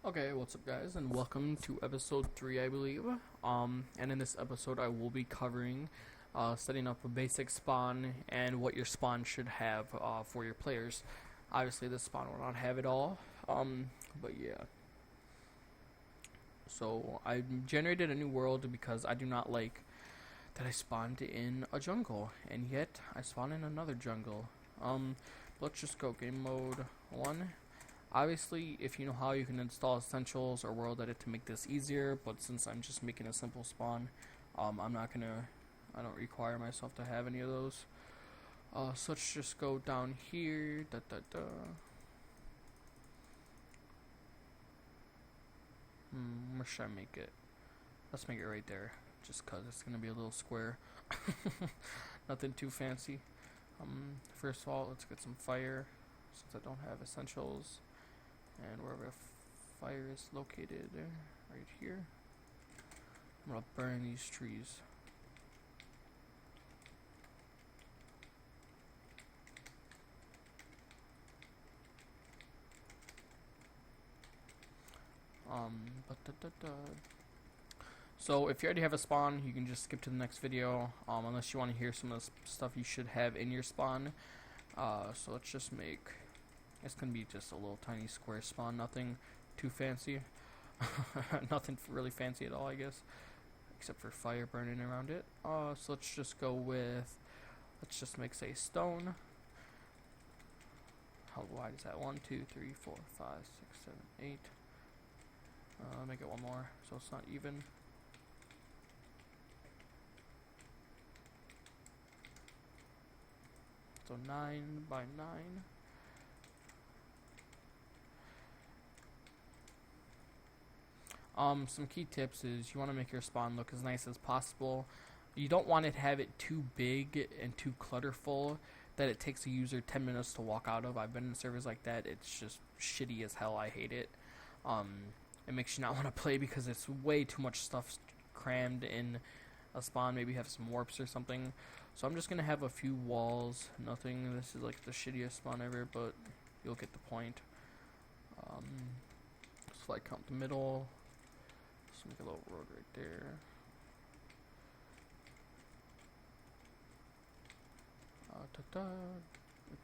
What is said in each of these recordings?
Okay, what's up guys, and welcome to episode 3, I believe. And in this episode I will be covering setting up a basic spawn and what your spawn should have for your players. Obviously this spawn will not have it all, but yeah. So I generated a new world because I do not like that I spawned in a jungle, and yet I spawned in another jungle. Let's just go game mode 1. Obviously, if you know how, you can install essentials or world edit to make this easier, but since I'm just making a simple spawn, I don't require myself to have any of those. So let's just go down here, where should I make it? Let's make it right there, just cause it's gonna be a little square. Nothing too fancy. First of all, let's get some fire, since I don't have essentials. And wherever fire is located, right here, I'm gonna burn these trees. So if you already have a spawn, you can just skip to the next video, unless you want to hear some of the stuff you should have in your spawn. So let's just make, it's gonna be just a little tiny square spawn, nothing too fancy. Nothing really fancy at all, I guess, except for fire burning around it. So let's just go with, let's just make, say, stone. How wide is that? 1, 2, 3, 4, 5, 6, 7, 8. Make it one more so it's not even. So 9 by 9. Some key tips is you want to make your spawn look as nice as possible. You don't want it to have it too big and too clutterful that it takes a user 10 minutes to walk out of. I've been in servers like that. It's just shitty as hell. I hate it. It makes you not want to play because it's way too much stuff crammed in a spawn. Maybe have some warps or something. So I'm just going to have a few walls. Nothing. This is like the shittiest spawn ever, but you'll get the point. Slide count the middle. Just make a little road right there.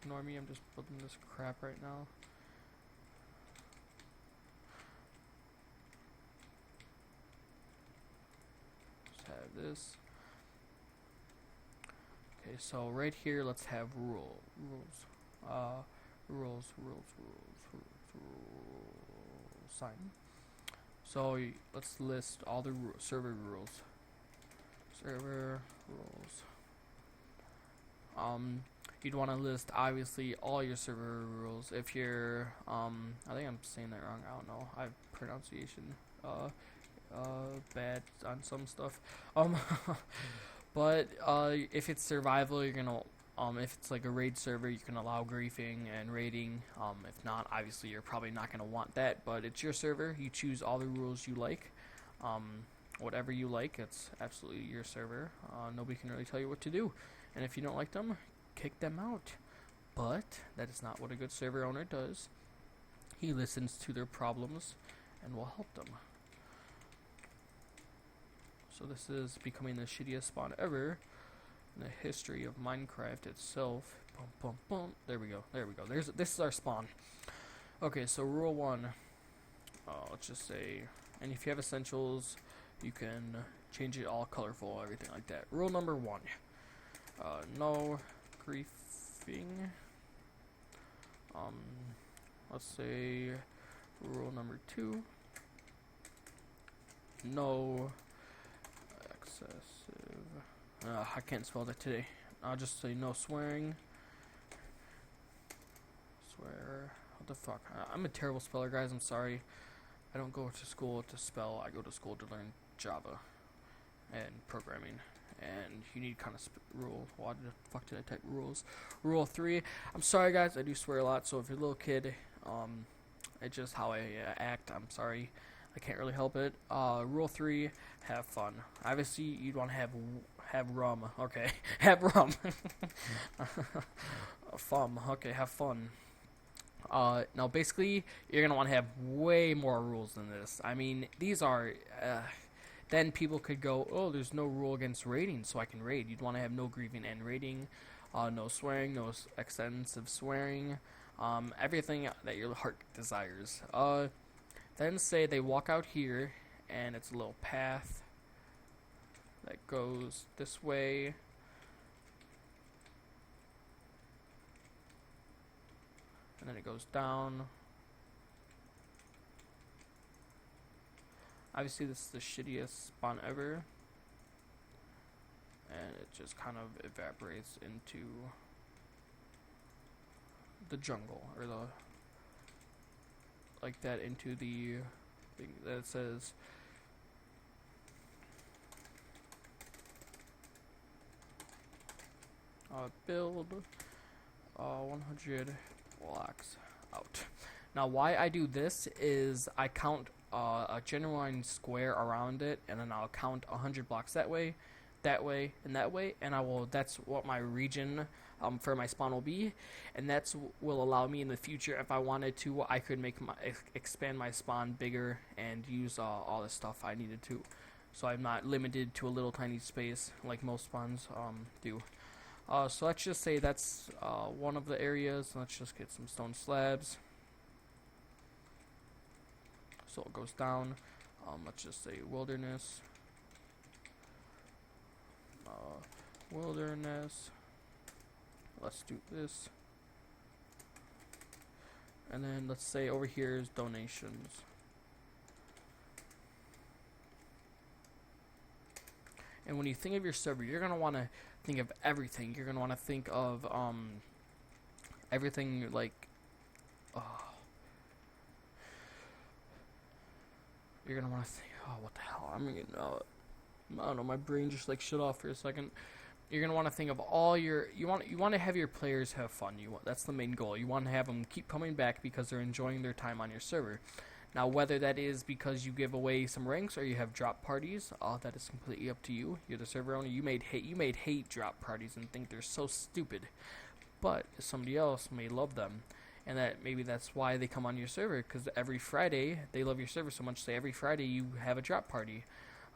Ignore me, I'm just building this crap right now. Just have this. Okay, so right here, let's have rules. Sign. So let's list all the server rules. Server rules. You'd want to list obviously all your server rules. If you're, I think I'm saying that wrong. I don't know. I have pronunciation bad on some stuff. But if it's survival, you're gonna. If it's like a raid server, you can allow griefing and raiding. If not, obviously you're probably not going to want that, but it's your server. You choose all the rules you like. Whatever you like, it's absolutely your server. Nobody can really tell you what to do. And if you don't like them, kick them out. But that is not what a good server owner does. He listens to their problems and will help them. So this is becoming the shittiest spawn ever in the history of Minecraft itself. Boom, boom, boom. There we go. There we go. This is our spawn. Okay, so rule 1. Let's just say, and if you have essentials, you can change it all colorful, everything like that. Rule number 1. No griefing. Let's say rule number 2. No excessive. I can't spell that today. I'll just say no swearing. Swear. What the fuck? I'm a terrible speller, guys. I'm sorry. I don't go to school to spell. I go to school to learn Java and programming. And you need kind of rule. Why the fuck did I type rules? Rule 3. I'm sorry, guys. I do swear a lot. So if you're a little kid, it's just how I act. I'm sorry. I can't really help it. Rule 3, have fun. Obviously, you'd want to have rum. Okay, have rum. Fun. Okay, have fun. Now, basically, you're going to want to have way more rules than this. I mean, these are. Then people could go, oh, there's no rule against raiding, so I can raid. You'd want to have no grieving and raiding, no swearing, no extensive swearing, everything that your heart desires. Then say they walk out here, and it's a little path that goes this way. And then it goes down. Obviously this is the shittiest spawn ever. And it just kind of evaporates into the jungle, or the like that, into the thing that says build 100 blocks out. Now why I do this is I count a genuine square around it, and then I'll count 100 blocks that way, and that way, and I will. That's what my region for my spawn will be, and that's will allow me in the future, if I wanted to, I could make my expand my spawn bigger and use all the stuff I needed to. So I'm not limited to a little tiny space like most spawns do. So let's just say that's one of the areas. Let's just get some stone slabs. So it goes down. Let's just say wilderness. Wilderness. Let's do this. And then let's say over here is donations. And when you think of your server, you're going to want to think of everything. You're going to want to think of everything like you're going to want to think, oh, what the hell? I don't know, my brain just like shut off for a second. You're going to want to think of all your you want to have your players have fun. That's the main goal. You want to have them keep coming back because they're enjoying their time on your server. Now, whether that is because you give away some ranks or you have drop parties, that is completely up to you. You're the server owner. You made hate drop parties and think they're so stupid, but somebody else may love them, and maybe that's why they come on your server, because every Friday they love your server so much. Say every Friday you have a drop party,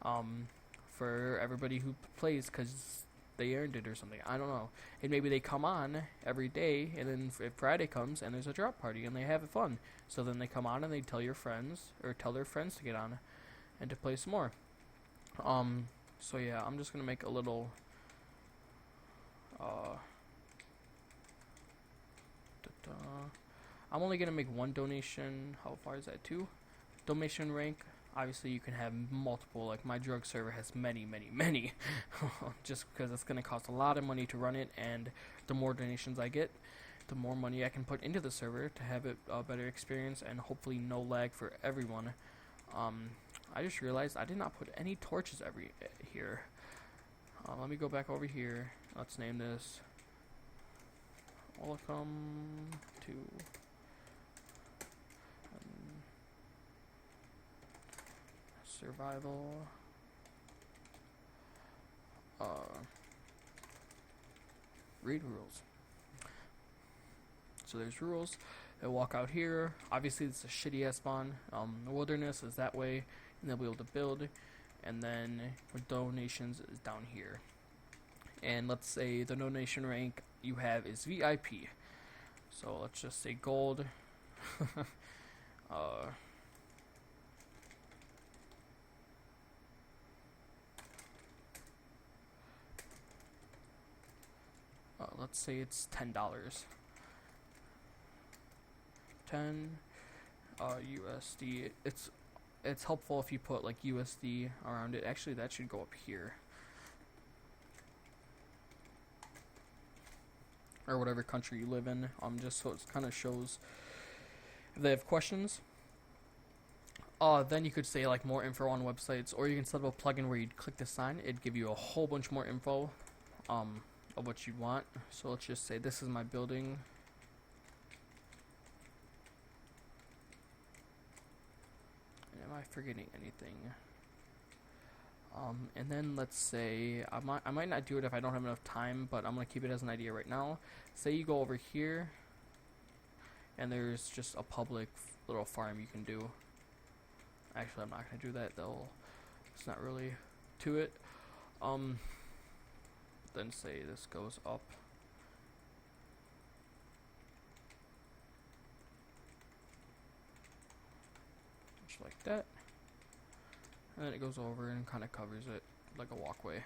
for everybody who plays because they earned it or something. I don't know. And maybe they come on every day, and then if Friday comes and there's a drop party and they have it fun. So then they come on and they tell your friends, or tell their friends to get on and to play some more. So yeah, I'm just gonna make a little I'm only gonna make one donation. How far is that? 2 donation rank. Obviously you can have multiple, like my drug server has many just because it's going to cost a lot of money to run it, and the more donations I get, the more money I can put into the server to have it a better experience and hopefully no lag for everyone. I just realized I did not put any torches here. Let me go back over here. Let's name this welcome to survival read rules. So there's rules. They walk out here. Obviously it's a shitty ass spawn. The wilderness is that way, and they'll be able to build. And then with donations is down here. And let's say the donation rank you have is VIP. So let's just say gold. Let's say it's $10. 10 USD. It's helpful if you put like USD around it. Actually, that should go up here, or whatever country you live in. Just so it kind of shows if they have questions. Then you could say like more info on websites, or you can set up a plugin where you'd click the sign. It'd give you a whole bunch more info of what you'd want. So let's just say this is my building. Am I forgetting anything? And then let's say I might not do it if I don't have enough time, but I'm gonna keep it as an idea right now. Say you go over here and there's just a public little farm you can do. Actually, I'm not gonna do that though. It's not really to it. Then say this goes up. Just like that. And then it goes over and kind of covers it like a walkway.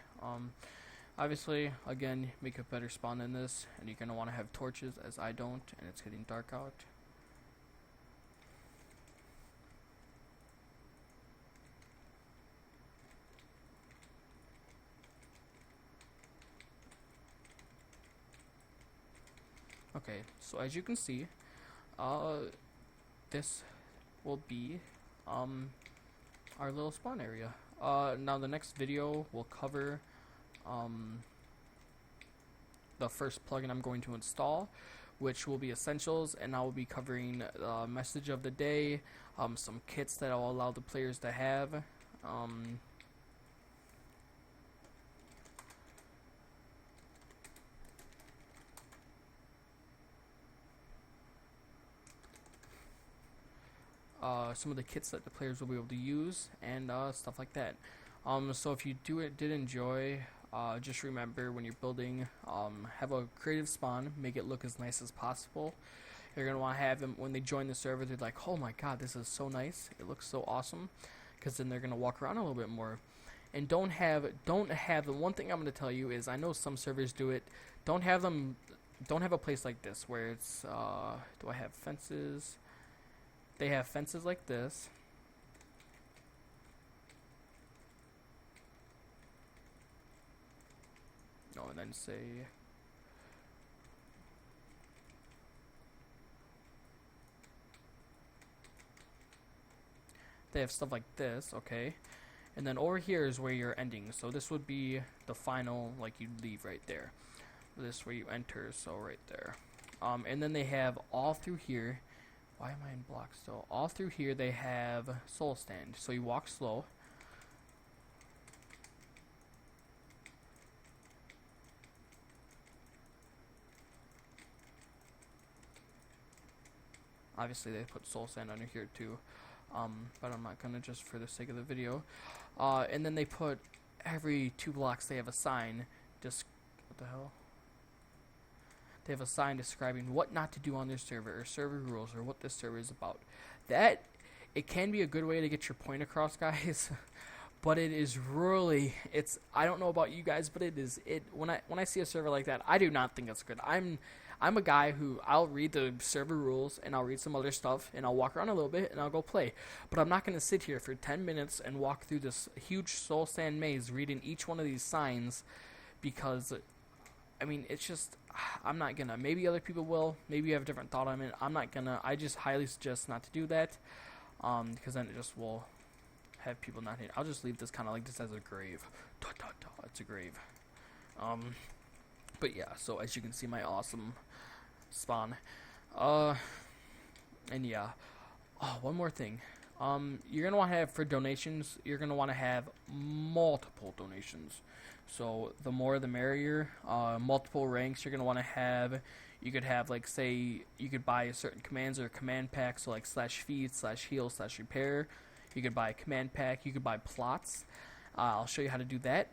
Obviously, again, make a better spawn than this, and you're gonna want to have torches, as I don't, and it's getting dark out. Okay, so as you can see, this will be our little spawn area. Now the next video will cover the first plugin I'm going to install, which will be Essentials, and I will be covering message of the day, some kits that I'll allow the players to have. Some of the kits that the players will be able to use, and stuff like that. So if you did enjoy, just remember when you're building, have a creative spawn, make it look as nice as possible. You're gonna want to have them when they join the server. They're like, "Oh my God, this is so nice! It looks so awesome," because then they're gonna walk around a little bit more. And don't have the one thing I'm gonna tell you is, I know some servers do it. Don't have a place like this where it's do I have fences? They have fences like this. No, and then say they have stuff like this, okay? And then over here is where you're ending. So this would be the final, like you'd leave right there. This is where you enter, so right there. And then they have all through here. Why am I in block still? All through here they have soul stand. So you walk slow. Obviously they put soul stand under here too. But I'm not gonna, just for the sake of the video. And then they put every 2 blocks they have a sign. Just what the hell? They have a sign describing what not to do on their server, or server rules, or what this server is about. That, it can be a good way to get your point across, guys. But it is really, I don't know about you guys, but when I see a server like that, I do not think it's good. I'm a guy who, I'll read the server rules and I'll read some other stuff and I'll walk around a little bit and I'll go play. But I'm not going to sit here for 10 minutes and walk through this huge soul sand maze reading each one of these signs, because I mean, it's just, I'm not gonna. Maybe other people will. Maybe you have a different thought on it. I'm not gonna. I just highly suggest not to do that, because then it just will have people not hit. I'll just leave this kind of like this as a grave. It's a grave. But yeah. So as you can see, my awesome spawn. And yeah. Oh, one more thing. You're gonna want to have, for donations, you're gonna want to have multiple donations. So the more the merrier. Multiple ranks you're going to want to have. You could have, like, say, you could buy certain commands or command packs, so like /feed, /heal, /repair. You could buy a command pack. You could buy plots. I'll show you how to do that.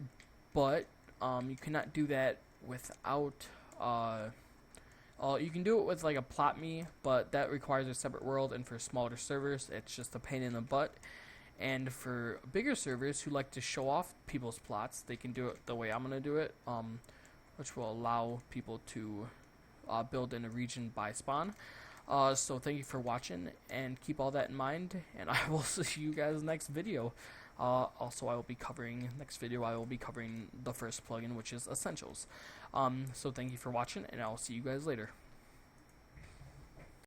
But you cannot do that without... you can do it with, like, a plot me, but that requires a separate world, and for smaller servers, it's just a pain in the butt. And for bigger servers who like to show off people's plots, they can do it the way I'm going to do it, which will allow people to build in a region by spawn. So thank you for watching, and keep all that in mind, and I will see you guys next video. Also, I will be covering the first plugin, which is Essentials. So thank you for watching, and I'll see you guys later.